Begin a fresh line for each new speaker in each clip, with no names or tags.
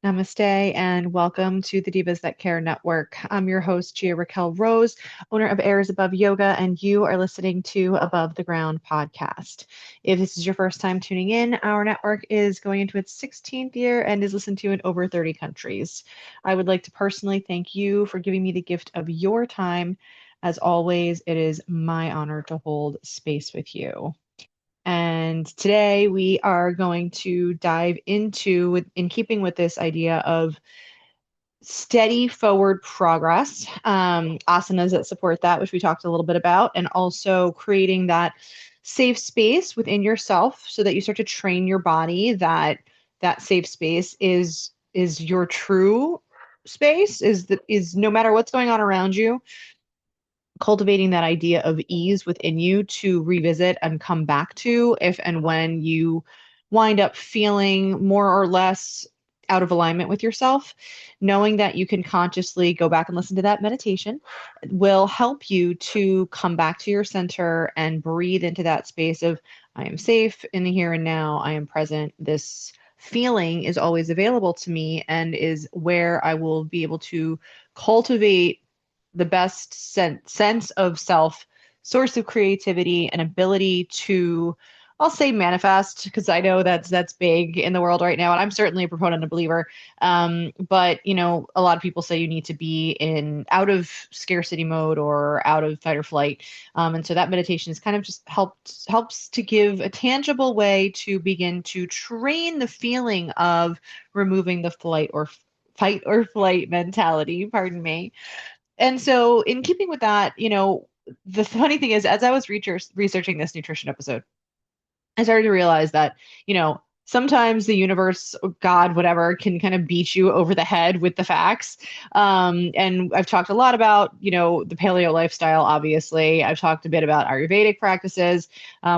Namaste and welcome to the Divas That Care Network. I'm your host, Gia-Raquel Rose, owner of Airs Above Yoga, and you are listening to Above the Ground podcast. If this is your first time tuning in, our network is going into its 16th year and is listened to in over 30 countries. I would like to personally thank you for giving me the gift of your time. As always, it is my honor to hold space with you. And today we are going to dive into, in keeping with this idea of steady forward progress, asanas that support that, which we talked a little bit about, and also creating that safe space within yourself so that you start to train your body that that safe space is your true space, is no matter what's going on around you, cultivating that idea of ease within you to revisit and come back to if and when you wind up feeling more or less out of alignment with yourself. Knowing that you can consciously go back and listen to that meditation will help you to come back to your center and breathe into that space of, I am safe in the here and now, I am present. This feeling is always available to me and is where I will be able to cultivate the best sense of self, source of creativity, and ability to, I'll say, manifest, because I know that's big in the world right now, and I'm certainly a proponent and believer. But a lot of people say you need to be in out of scarcity mode or out of fight or flight, and so that meditation is kind of just helps to give a tangible way to begin to train the feeling of removing the flight or fight or flight mentality. Pardon me. And so, in keeping with that, the funny thing is, as I was researching this nutrition episode, I started to realize that, sometimes the universe, God, whatever, can kind of beat you over the head with the facts. And I've talked a lot about, the paleo lifestyle, obviously. I've talked a bit about Ayurvedic practices.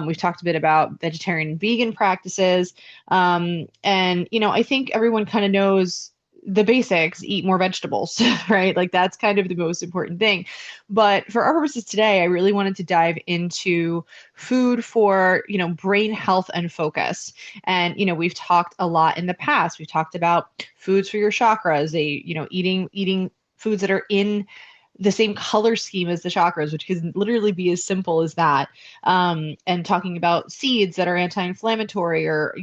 We've talked a bit about vegetarian and vegan practices. And, I think everyone kind of knows the basics, eat more vegetables, right? Like that's kind of the most important thing. But for our purposes today, I really wanted to dive into food for, brain health and focus. And, we've talked a lot in the past. We've talked about foods for your chakras, eating foods that are in the same color scheme as the chakras, which can literally be as simple as that. And talking about seeds that are anti-inflammatory, or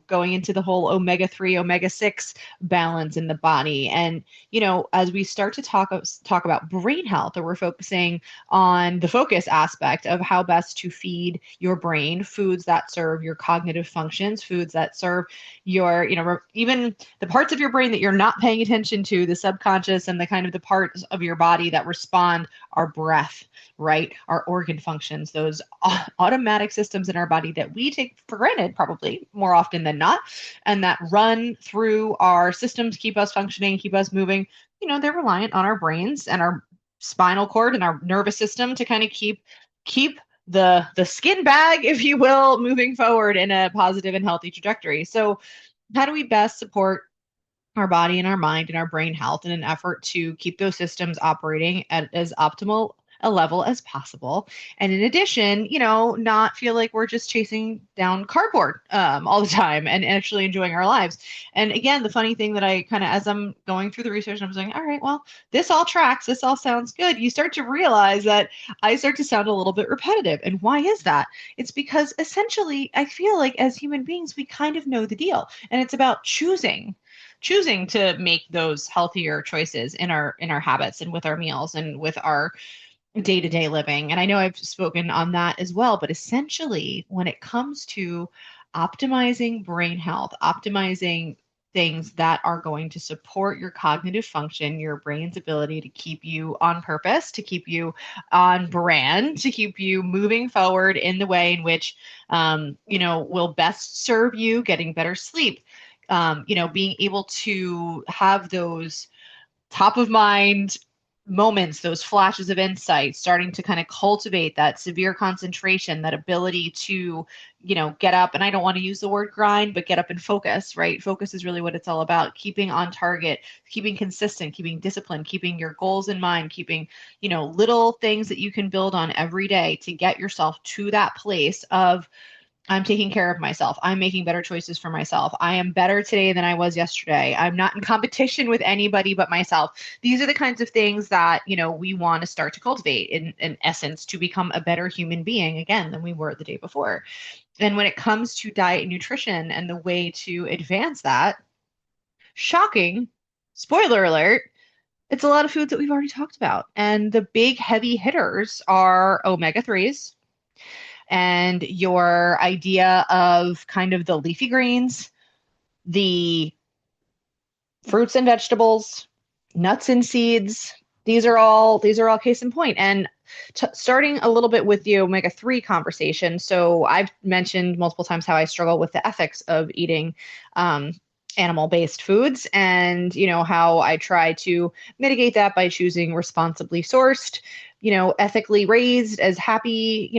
going into the whole omega-3, omega-6 balance in the body. And as we start to talk about brain health, or we're focusing on the focus aspect of how best to feed your brain foods that serve your cognitive functions, foods that serve your, even the parts of your brain that you're not paying attention to, the subconscious, and the kind of the parts of your body that respond, our breath, right? Our organ functions, those automatic systems in our body that we take for granted, probably more often than not, and that run through our systems, keep us functioning, keep us moving. They're reliant on our brains and our spinal cord and our nervous system to kind of keep the skin bag, if you will, moving forward in a positive and healthy trajectory. So how do we best support our body and our mind and our brain health in an effort to keep those systems operating at as optimal a level as possible? And in addition, not feel like we're just chasing down cardboard all the time and actually enjoying our lives. And again, the funny thing that I kind of, as I'm going through the research, I was like, all right, well, this all tracks. This all sounds good. You start to realize that I start to sound a little bit repetitive. And why is that? It's because essentially, I feel like as human beings, we kind of know the deal. And it's about choosing to make those healthier choices in our habits and with our meals and with our day-to-day living. And I know I've spoken on that as well, but essentially when it comes to optimizing brain health, optimizing things that are going to support your cognitive function, your brain's ability to keep you on purpose, to keep you on brand, to keep you moving forward in the way in which will best serve you, getting better sleep, being able to have those top of mind moments, those flashes of insight, starting to kind of cultivate that severe concentration, that ability to, get up. And I don't want to use the word grind, but get up and focus, right? Focus is really what it's all about. Keeping on target, keeping consistent, keeping discipline, keeping your goals in mind, keeping, little things that you can build on every day to get yourself to that place of I'm taking care of myself. I'm making better choices for myself. I am better today than I was yesterday. I'm not in competition with anybody but myself. These are the kinds of things that, we want to start to cultivate in essence to become a better human being again than we were the day before. And when it comes to diet and nutrition and the way to advance that, shocking, spoiler alert, it's a lot of foods that we've already talked about. And the big heavy hitters are omega 3s and your idea of kind of the leafy greens, the fruits and vegetables, nuts and seeds. These are all case in point. And starting a little bit with the omega 3 conversation. So I've mentioned multiple times how I struggle with the ethics of eating um, animal-based foods, and how I try to mitigate that by choosing responsibly sourced, ethically raised, as happy,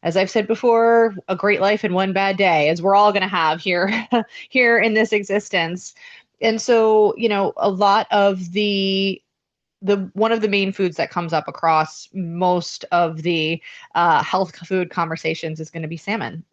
as I've said before, a great life and one bad day, as we're all going to have here here in this existence. And so, a lot of the one of the main foods that comes up across most of the health food conversations is going to be salmon.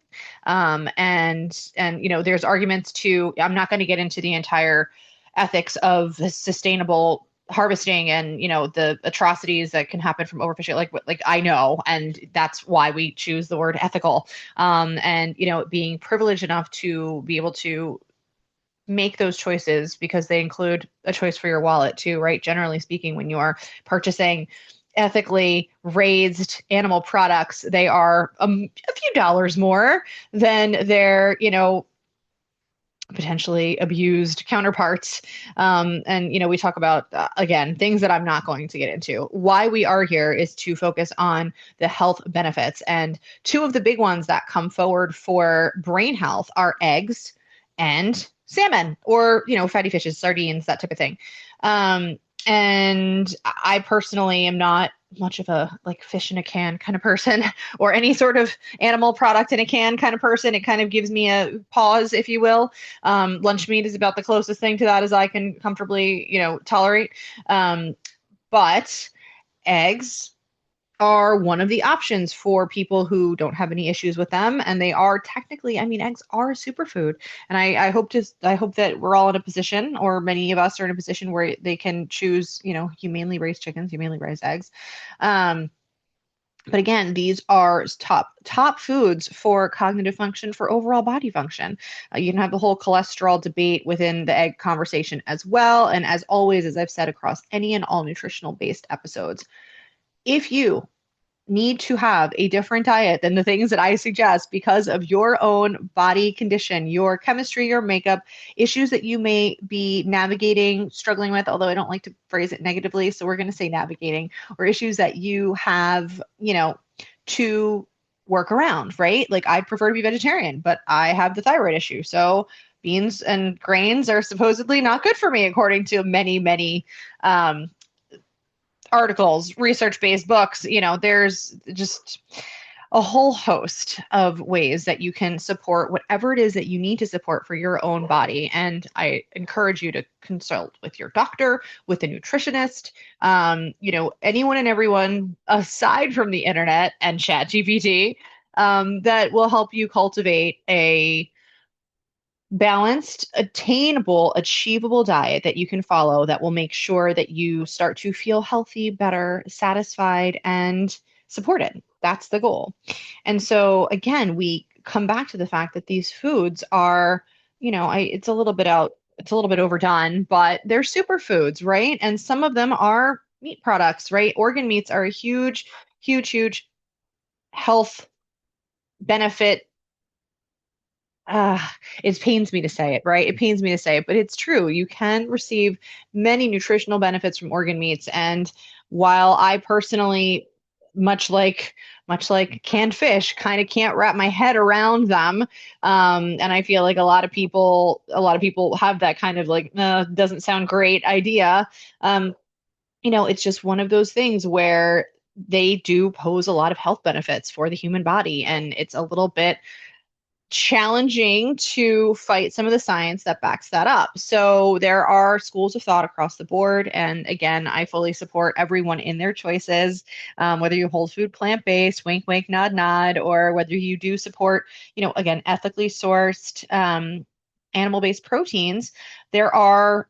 And there's arguments to. I'm not going to get into the entire ethics of the sustainable harvesting and the atrocities that can happen from overfishing. Like I know, and that's why we choose the word ethical. And being privileged enough to be able to make those choices because they include a choice for your wallet too, right? Generally speaking, when you are purchasing ethically raised animal products, they are a few dollars more than their, potentially abused counterparts. And, we talk about, again, things that I'm not going to get into. Why we are here is to focus on the health benefits. And two of the big ones that come forward for brain health are eggs and salmon, or fatty fishes, sardines, that type of thing. And I personally am not much of a like fish in a can kind of person or any sort of animal product in a can kind of person. It kind of gives me a pause, if you will. Lunch meat is about the closest thing to that as I can comfortably tolerate. But eggs are one of the options for people who don't have any issues with them. And they are technically, I mean, eggs are a superfood. And I hope that we're all in a position, or many of us are in a position where they can choose, humanely raised chickens, humanely raised eggs. Um, but again, these are top foods for cognitive function, for overall body function. You can have the whole cholesterol debate within the egg conversation as well. And as always, as I've said across any and all nutritional based episodes, if you need to have a different diet than the things that I suggest because of your own body condition, your chemistry, your makeup, issues that you may be navigating, struggling with, although I don't like to phrase it negatively. So we're going to say navigating, or issues that you have, to work around, right? Like I prefer to be vegetarian, but I have the thyroid issue. So beans and grains are supposedly not good for me, according to many, many articles, research-based books. There's just a whole host of ways that you can support whatever it is that you need to support for your own body. And I encourage you to consult with your doctor, with a nutritionist, anyone and everyone aside from the internet and ChatGPT, that will help you cultivate a balanced, attainable, achievable diet that you can follow that will make sure that you start to feel healthy, better, satisfied, and supported. That's the goal. And so, again, we come back to the fact that these foods are, it's a little bit it's a little bit overdone, but they're superfoods, right? And some of them are meat products, right? Organ meats are a huge, huge, huge health benefit. uh, it pains me to say it, right? It pains me to say it, but it's true. You can receive many nutritional benefits from organ meats. And while I personally, much like canned fish, kind of can't wrap my head around them, and I feel like a lot of people have that kind of like, doesn't sound great idea. It's just one of those things where they do pose a lot of health benefits for the human body, and it's a little bit challenging to fight some of the science that backs that up. So there are schools of thought across the board. And again, I fully support everyone in their choices, whether you whole food, plant-based, wink, wink, nod, nod, or whether you do support, again, ethically sourced animal-based proteins. There are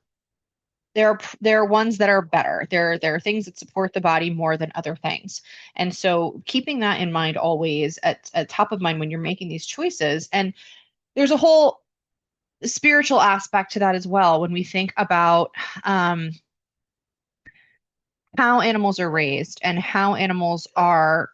there are ones that are better. There are things that support the body more than other things. And so keeping that in mind always at top of mind when you're making these choices. And there's a whole spiritual aspect to that as well when we think about how animals are raised and how animals are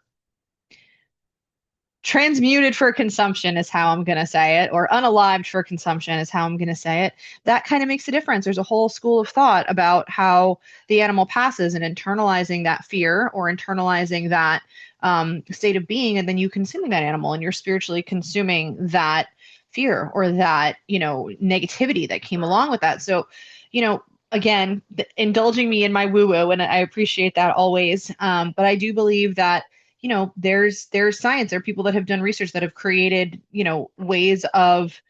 transmuted for consumption is how I'm going to say it, or unalived for consumption is how I'm going to say it. That kind of makes a difference. There's a whole school of thought about how the animal passes and internalizing that fear or internalizing that state of being, and then you consuming that animal and you're spiritually consuming that fear or that, negativity that came along with that. So, again, indulging me in my woo woo, and I appreciate that always. But I do believe that there's science. There are people that have done research that have created, ways of,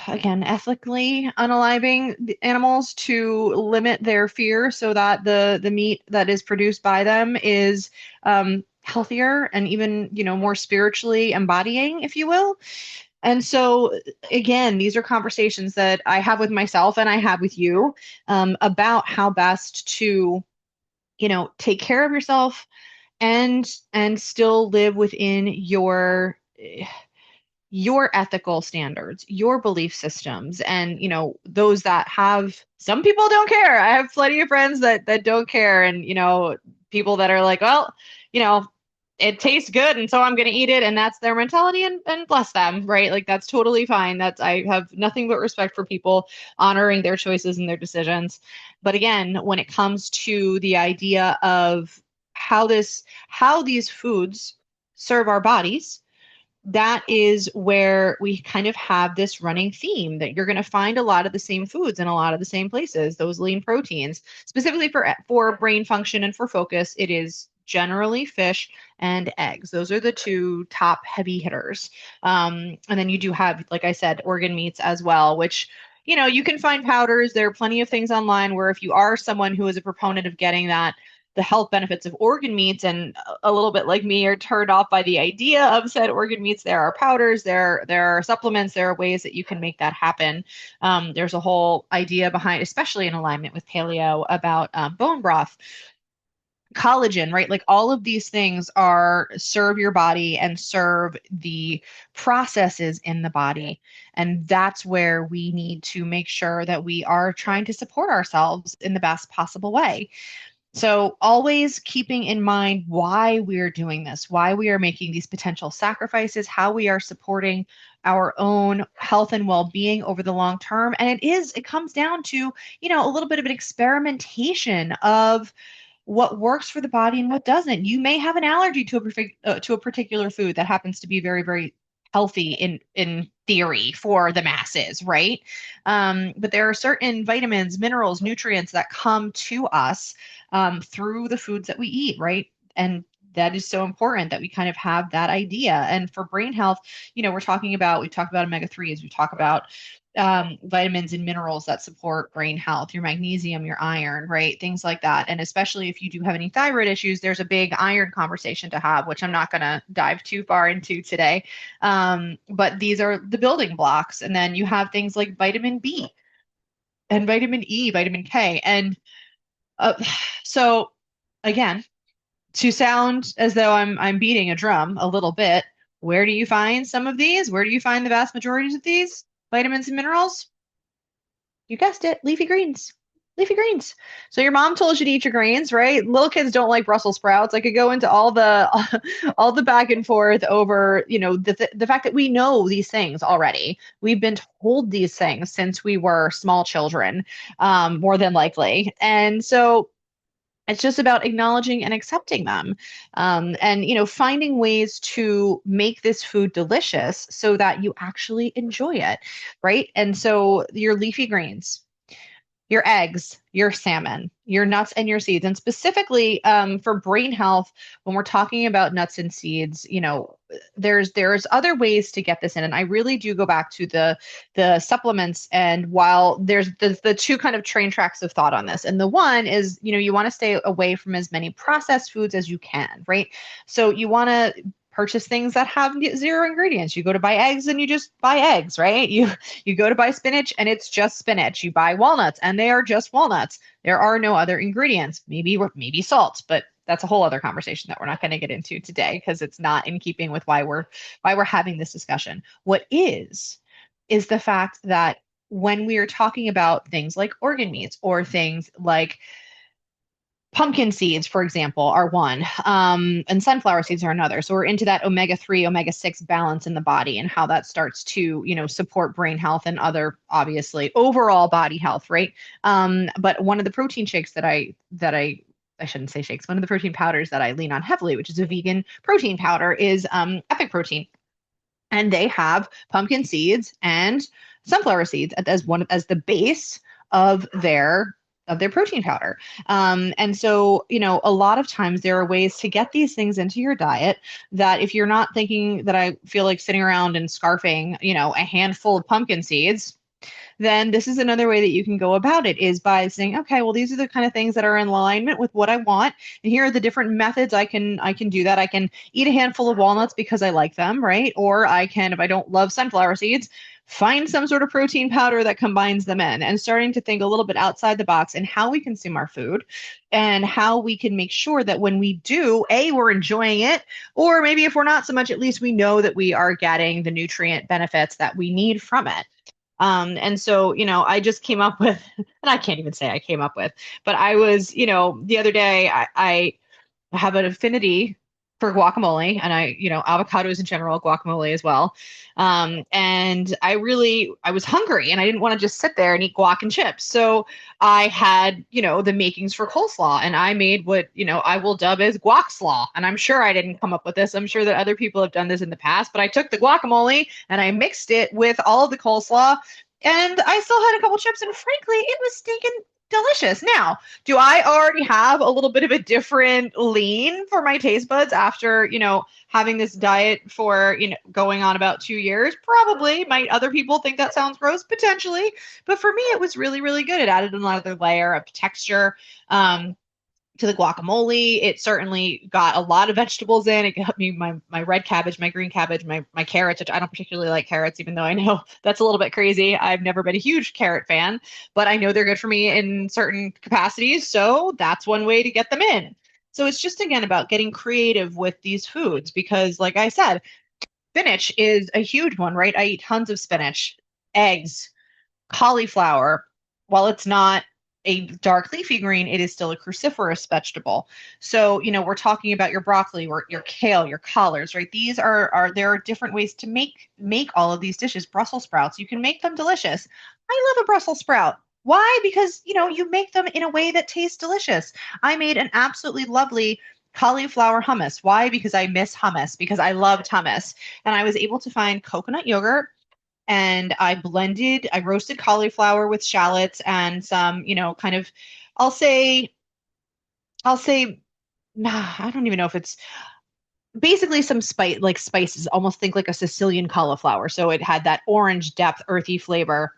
again, ethically unaliving the animals to limit their fear so that the meat that is produced by them is healthier and even, more spiritually embodying, if you will. And so, again, these are conversations that I have with myself and I have with you about how best to, take care of yourself and still live within your ethical standards, your belief systems, and those that have. Some people don't care. I have plenty of friends that don't care, and people that are like, well, it tastes good, and so I'm going to eat it, and that's their mentality, and bless them, right? Like that's totally fine. That's I have nothing but respect for people honoring their choices and their decisions. But again, when it comes to the idea of how these foods serve our bodies, that is where we kind of have this running theme that you're going to find a lot of the same foods in a lot of the same places, those lean proteins, specifically for brain function and for focus. It is generally fish and eggs. Those are the two top heavy hitters. And then you do have, like I said, organ meats as well, which you can find powders. There are plenty of things online where if you are someone who is a proponent of getting the health benefits of organ meats, and a little bit like me are turned off by the idea of said organ meats, there are powders, there are supplements, there are ways that you can make that happen. There's a whole idea behind, especially in alignment with paleo, about bone broth, collagen, right? Like all of these things are serve your body and serve the processes in the body. And that's where we need to make sure that we are trying to support ourselves in the best possible way. So, always keeping in mind why we're doing this, why we are making these potential sacrifices, how we are supporting our own health and well-being over the long term. And it comes down to, a little bit of an experimentation of what works for the body and what doesn't. You may have an allergy to a particular food that happens to be very, very healthy in theory for the masses, right? But there are certain vitamins, minerals, nutrients that come to us through the foods that we eat, right? And that is so important that we kind of have that idea. And for brain health, we've talked about omega-3s, we talk about vitamins and minerals that support brain health, your magnesium, your iron, right? Things like that. And especially if you do have any thyroid issues, there's a big iron conversation to have, which I'm not going to dive too far into today. But these are the building blocks. And then you have things like vitamin B and vitamin E, vitamin K. And uh, so again, to sound as though I'm beating a drum a little bit, where do you find some of these? Where do you find the vast majorities of these vitamins and minerals? You guessed it, leafy greens. Leafy greens. So your mom told you to eat your greens, right? Little kids don't like Brussels sprouts. I could go into all the all the back and forth over, the fact that we know these things already. We've been told these things since we were small children, more than likely. And so it's just about acknowledging and accepting them, and finding ways to make this food delicious so that you actually enjoy it, right? And so your leafy greens, your eggs, your salmon, your nuts and your seeds. And specifically for brain health, when we're talking about nuts and seeds, there's other ways to get this in. And I really do go back to the supplements. And while there's the two kind of train tracks of thought on this, and the one is, you want to stay away from as many processed foods as you can, right? So you want to purchase things that have zero ingredients. You go to buy eggs and you just buy eggs, right? You go to buy spinach and it's just spinach. You buy walnuts and they are just walnuts. There are no other ingredients. Maybe salt, but that's a whole other conversation that we're not going to get into today because it's not in keeping with why we're having this discussion. What is the fact that when we are talking about things like organ meats or things like pumpkin seeds, for example, are one, and sunflower seeds are another. So we're into that omega-3, omega-6 balance in the body and how that starts to, support brain health and other, obviously, overall body health, right? But one of the protein shakes I shouldn't say shakes, one of the protein powders that I lean on heavily, which is a vegan protein powder, is Epic Protein. And they have pumpkin seeds and sunflower seeds as the base of their protein powder. And so, a lot of times there are ways to get these things into your diet that if you're not thinking that I feel like sitting around and scarfing, a handful of pumpkin seeds, then this is another way that you can go about it is by saying, okay, well, these are the kind of things that are in alignment with what I want. And here are the different methods I can do that. I can eat a handful of walnuts because I like them, right? Or I can, if I don't love sunflower seeds, find some sort of protein powder that combines them in, and starting to think a little bit outside the box and how we consume our food and how we can make sure that when we do, we're enjoying it, or maybe if we're not so much, at least we know that we are getting the nutrient benefits that we need from it. And so, I just came up with, and I can't even say I came up with, but I was, the other day, I have an affinity for guacamole and avocados in general, guacamole as well. And I was hungry and I didn't want to just sit there and eat guac and chips. So I had, the makings for coleslaw, and I made what, I will dub as guac slaw. And I'm sure I didn't come up with this. I'm sure that other people have done this in the past, but I took the guacamole and I mixed it with all of the coleslaw, and I still had a couple chips, and frankly, it was stinking delicious. Now, do I already have a little bit of a different lean for my taste buds after, having this diet for, going on about 2 years? Probably. Might other people think that sounds gross? Potentially. But for me, it was really, really good. It added another layer of texture. To the guacamole. It certainly got a lot of vegetables in. It got me my red cabbage, my green cabbage, my carrots, which I don't particularly like carrots, even though I know that's a little bit crazy. I've never been a huge carrot fan, but I know they're good for me in certain capacities. So that's one way to get them in. So it's just, again, about getting creative with these foods because, like I said, spinach is a huge one, right? I eat tons of spinach, eggs, cauliflower. While it's not a dark leafy green, it is still a cruciferous vegetable. So, we're talking about your broccoli or your kale, your collards, right? These there are different ways to make all of these dishes. Brussels sprouts, you can make them delicious. I love a Brussels sprout. Why? Because, you make them in a way that tastes delicious. I made an absolutely lovely cauliflower hummus. Why? Because I miss hummus, because I loved hummus. And I was able to find coconut yogurt, and I roasted cauliflower with shallots and some, kind of, I'll say, nah, I don't even know if it's basically some spices, almost think like a Sicilian cauliflower. So it had that orange depth, earthy flavor,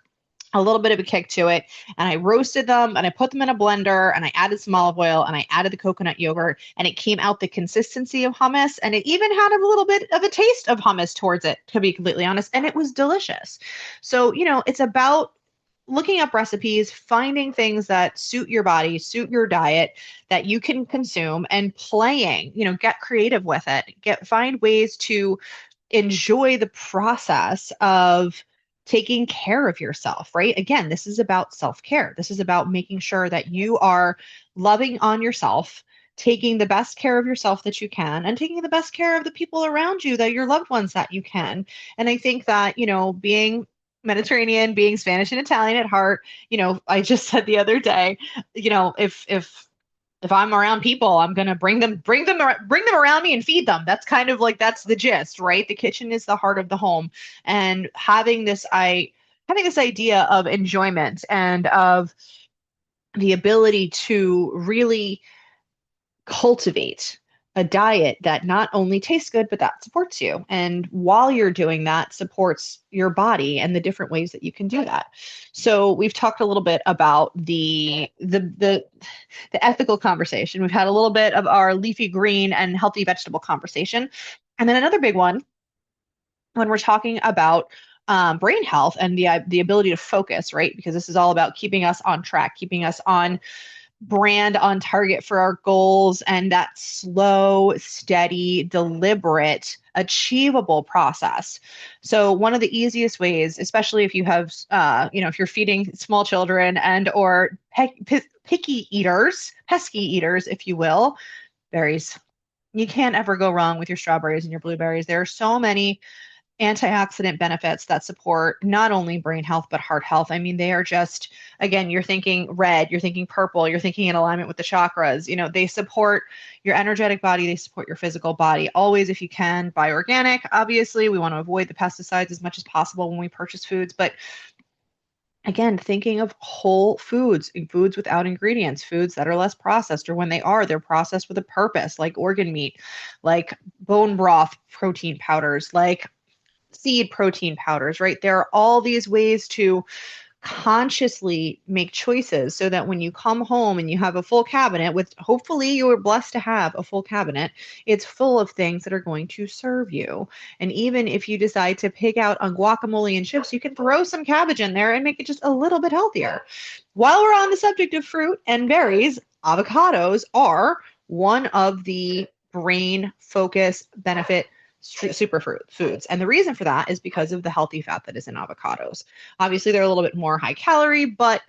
a little bit of a kick to it. And I roasted them and I put them in a blender and I added some olive oil and I added the coconut yogurt, and it came out the consistency of hummus. And it even had a little bit of a taste of hummus towards it, to be completely honest. And it was delicious. So, it's about looking up recipes, finding things that suit your body, suit your diet, that you can consume, and playing, get creative with it. Find ways to enjoy the process of taking care of yourself, right? Again, this is about self-care. This is about making sure that you are loving on yourself, taking the best care of yourself that you can, and taking the best care of the people around you, that your loved ones that you can. And I think that, being Mediterranean, being Spanish and Italian at heart, I just said the other day, if I'm around people, I'm gonna bring them around me and feed them. That's kind of like, that's the gist, right? The kitchen is the heart of the home, and having this idea of enjoyment and of the ability to really cultivate a diet that not only tastes good, but that supports you. And while you're doing that, supports your body and the different ways that you can do that. So we've talked a little bit about the ethical conversation. We've had a little bit of our leafy green and healthy vegetable conversation. And then another big one when we're talking about brain health and the ability to focus, right? Because this is all about keeping us on track, keeping us on brand, on target for our goals, and that slow, steady, deliberate, achievable process. So one of the easiest ways, especially if you have, if you're feeding small children and or picky eaters, pesky eaters, if you will, berries. You can't ever go wrong with your strawberries and your blueberries. There are so many antioxidant benefits that support not only brain health but heart health. I mean, they are just, again, you're thinking red, you're thinking purple, you're thinking in alignment with the chakras. They support your energetic body, they support your physical body. Always, if you can, buy organic. Obviously, we want to avoid the pesticides as much as possible when we purchase foods, but again, thinking of whole foods, foods without ingredients, foods that are less processed, or when they're processed with a purpose, like organ meat, like bone broth protein powders, like seed protein powders, right? There are all these ways to consciously make choices so that when you come home and you have a full cabinet, with hopefully you were blessed to have a full cabinet, it's full of things that are going to serve you. And even if you decide to pig out on guacamole and chips, you can throw some cabbage in there and make it just a little bit healthier. While we're on the subject of fruit and berries, avocados are one of the brain focus benefit superfood foods. And the reason for that is because of the healthy fat that is in avocados. Obviously, they're a little bit more high calorie, but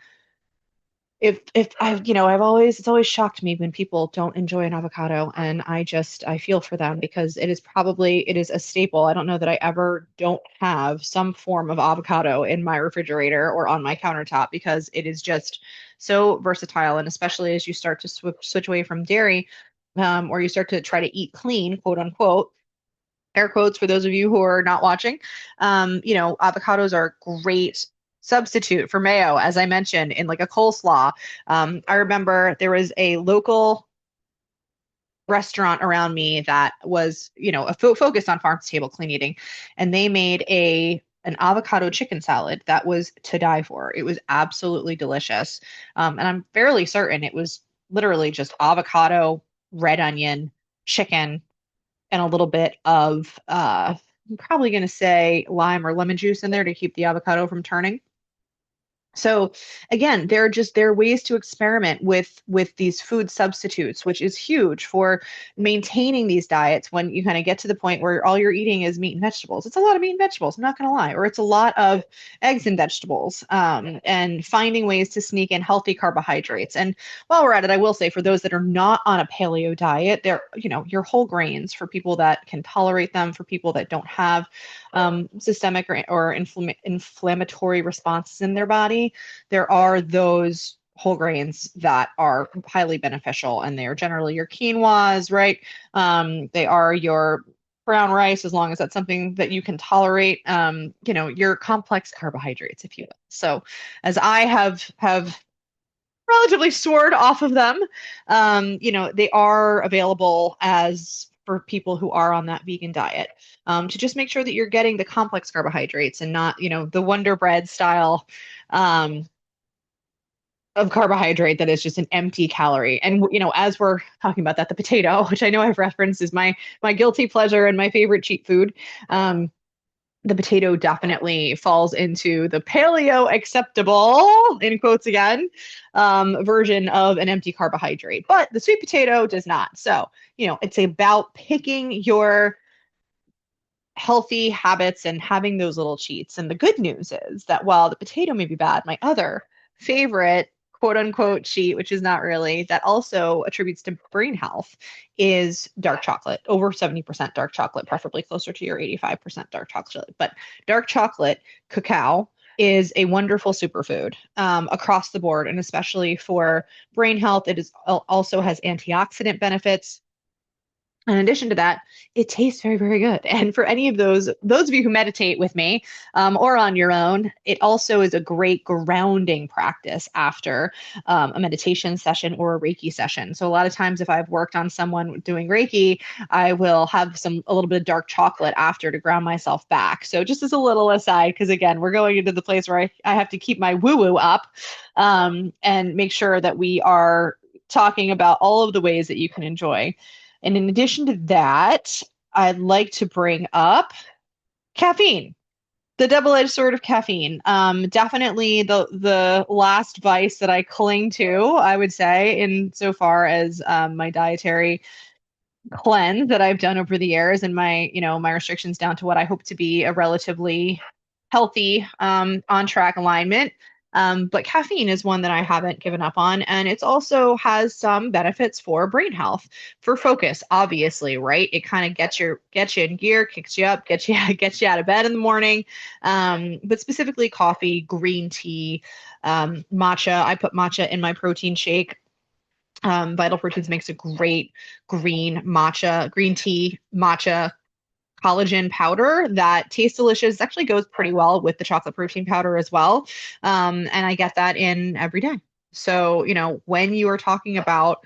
if I've always, it's always shocked me when people don't enjoy an avocado, and I feel for them because it is a staple. I don't know that I ever don't have some form of avocado in my refrigerator or on my countertop because it is just so versatile. And especially as you start to switch away from dairy, or you start to try to eat clean, quote unquote, air quotes for those of you who are not watching. Avocados are a great substitute for mayo, as I mentioned, in like a coleslaw. I remember there was a local restaurant around me that was, focused on farm to table clean eating, and they made an avocado chicken salad that was to die for. It was absolutely delicious, and I'm fairly certain it was literally just avocado, red onion, chicken, and a little bit of I'm probably going to say lime or lemon juice in there to keep the avocado from turning. So again, there are ways to experiment with these food substitutes, which is huge for maintaining these diets when you kind of get to the point where all you're eating is meat and vegetables. It's a lot of meat and vegetables, I'm not going to lie, or it's a lot of eggs and vegetables, and finding ways to sneak in healthy carbohydrates. And while we're at it, I will say for those that are not on a paleo diet, they're, your whole grains for people that can tolerate them, for people that don't have systemic or inflammatory responses in their body, there are those whole grains that are highly beneficial, and they are generally your quinoas, right? They are your brown rice, as long as that's something that you can tolerate. Your complex carbohydrates, if you will. So, as I have relatively soared off of them, they are available as for people who are on that vegan diet, to just make sure that you're getting the complex carbohydrates and not, the Wonder Bread style of carbohydrate that is just an empty calorie. And as we're talking about that, the potato, which I know I've referenced, is my guilty pleasure and my favorite cheat food. The potato definitely falls into the paleo acceptable, in quotes again, version of an empty carbohydrate. But the sweet potato does not. So, it's about picking your healthy habits and having those little cheats. And the good news is that while the potato may be bad, my other favorite quote unquote cheat, which is not really, that also attributes to brain health, is dark chocolate. Over 70% dark chocolate, preferably closer to your 85% dark chocolate. But dark chocolate, cacao, is a wonderful superfood, across the board, and especially for brain health. It is also has antioxidant benefits. In addition to that, it tastes very, very good. And for any of those of you who meditate with me or on your own, it also is a great grounding practice after a meditation session or a Reiki session. So a lot of times, if I've worked on someone doing Reiki, I will have a little bit of dark chocolate after to ground myself back. So just as a little aside, because again, we're going into the place where I have to keep my woo woo up and make sure that we are talking about all of the ways that you can enjoy. And in addition to that, I'd like to bring up caffeine, the double-edged sword of caffeine. Definitely the last vice that I cling to, I would say, in so far as my dietary cleanse that I've done over the years and my restrictions down to what I hope to be a relatively healthy on track alignment. But caffeine is one that I haven't given up on, and it's also has some benefits for brain health, for focus, obviously, right? It kind of gets you in gear, kicks you up, gets you out of bed in the morning. But specifically coffee, green tea, matcha. I put matcha in my protein shake. Vital Proteins makes a great green tea matcha collagen powder that tastes delicious. Actually goes pretty well with the chocolate protein powder as well. And I get that in every day. So, when you are talking about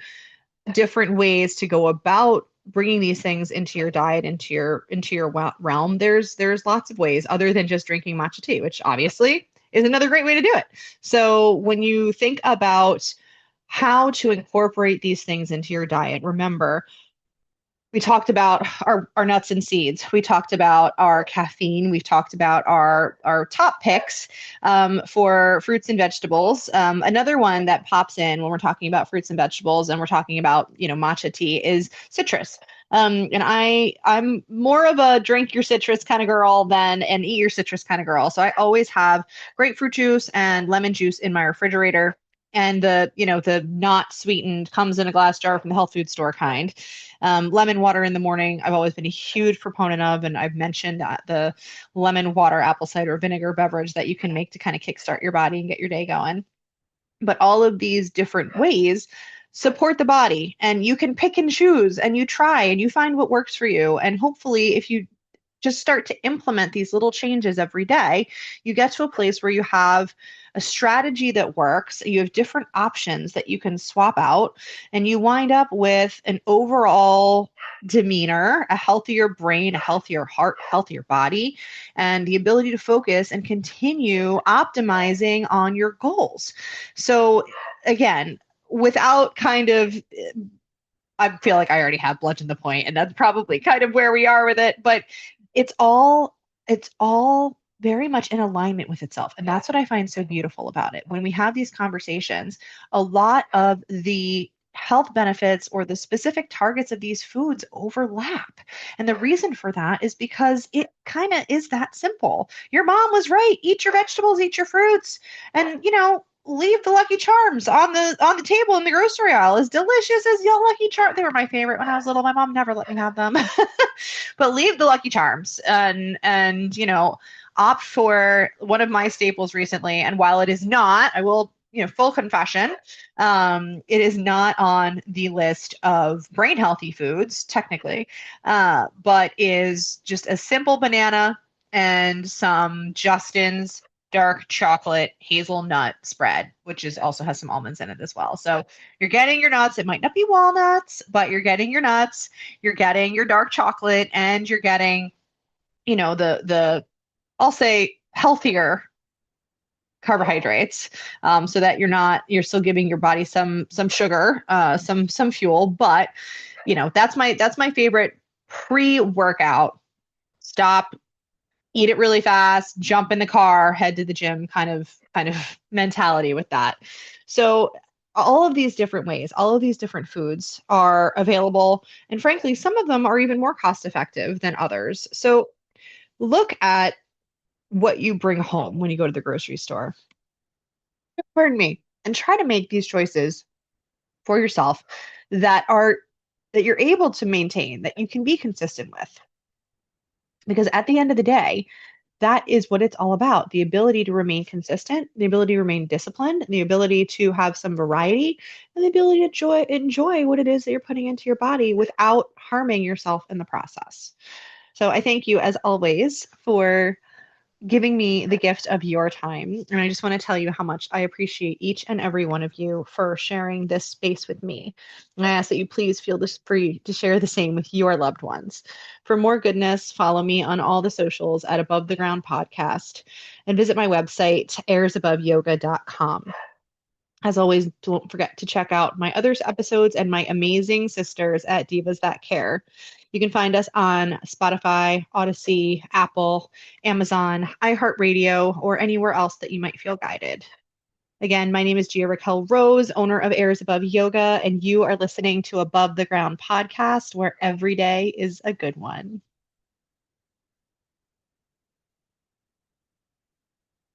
different ways to go about bringing these things into your diet, into your realm, there's lots of ways other than just drinking matcha tea, which obviously is another great way to do it. So when you think about how to incorporate these things into your diet, remember we talked about our nuts and seeds. We talked about our caffeine. We've talked about our top picks for fruits and vegetables. Another one that pops in when we're talking about fruits and vegetables and we're talking about matcha tea is citrus. And I'm more of a drink your citrus kind of girl than an eat your citrus kind of girl. So I always have grapefruit juice and lemon juice in my refrigerator. And the not sweetened comes in a glass jar from the health food store kind. Lemon water in the morning, I've always been a huge proponent of, and I've mentioned the lemon water apple cider vinegar beverage that you can make to kind of kickstart your body and get your day going. But all of these different ways support the body, and you can pick and choose, and you try, and you find what works for you. And hopefully, if you just start to implement these little changes every day, you get to a place where you have a strategy that works, you have different options that you can swap out, and you wind up with an overall demeanor, a healthier brain, a healthier heart, healthier body, and the ability to focus and continue optimizing on your goals. So, again, without kind of I feel like I already have bludgeoned the point, and that's probably kind of where we are with it. But it's all very much in alignment with itself, and that's what I find so beautiful about it. When we have these conversations, a lot of the health benefits or the specific targets of these foods overlap. And the reason for that is because it kind of is that simple. Your mom was right. Eat your vegetables, eat your fruits, and leave the Lucky Charms on the table in the grocery aisle. As delicious as your Lucky Charms, they were my favorite when I was little. My mom never let me have them, but leave the Lucky Charms and opt for one of my staples recently. And while it is not, I will full confession, it is not on the list of brain healthy foods technically, but is just a simple banana and some Justin's dark chocolate hazelnut spread, which is also has some almonds in it as well. So you're getting your nuts. It might not be walnuts, but you're getting your nuts, you're getting your dark chocolate, and you're getting, the I'll say healthier carbohydrates, so that you're still giving your body some sugar, some fuel. But that's my favorite pre-workout. Stop, eat it really fast, jump in the car, head to the gym kind of mentality with that. So all of these different ways, all of these different foods are available. And frankly, some of them are even more cost effective than others. So look at what you bring home when you go to the grocery store. Pardon me. And try to make these choices for yourself that are that you're able to maintain, that you can be consistent with. Because at the end of the day, that is what it's all about. The ability to remain consistent, the ability to remain disciplined, the ability to have some variety, and the ability to enjoy what it is that you're putting into your body without harming yourself in the process. So I thank you, as always, for giving me the gift of your time. And I just want to tell you how much I appreciate each and every one of you for sharing this space with me. And I ask that you please feel this free to share the same with your loved ones. For more goodness, follow me on all the socials at Above the Ground Podcast and visit my website, airsaboveyoga.com. As always, don't forget to check out my other episodes and my amazing sisters at Divas That Care. You can find us on Spotify, Odyssey, Apple, Amazon, iHeartRadio, or anywhere else that you might feel guided. Again, my name is Gia-Raquel Rose, owner of Airs Above Yoga, and you are listening to Above the Ground podcast, where every day is a good one.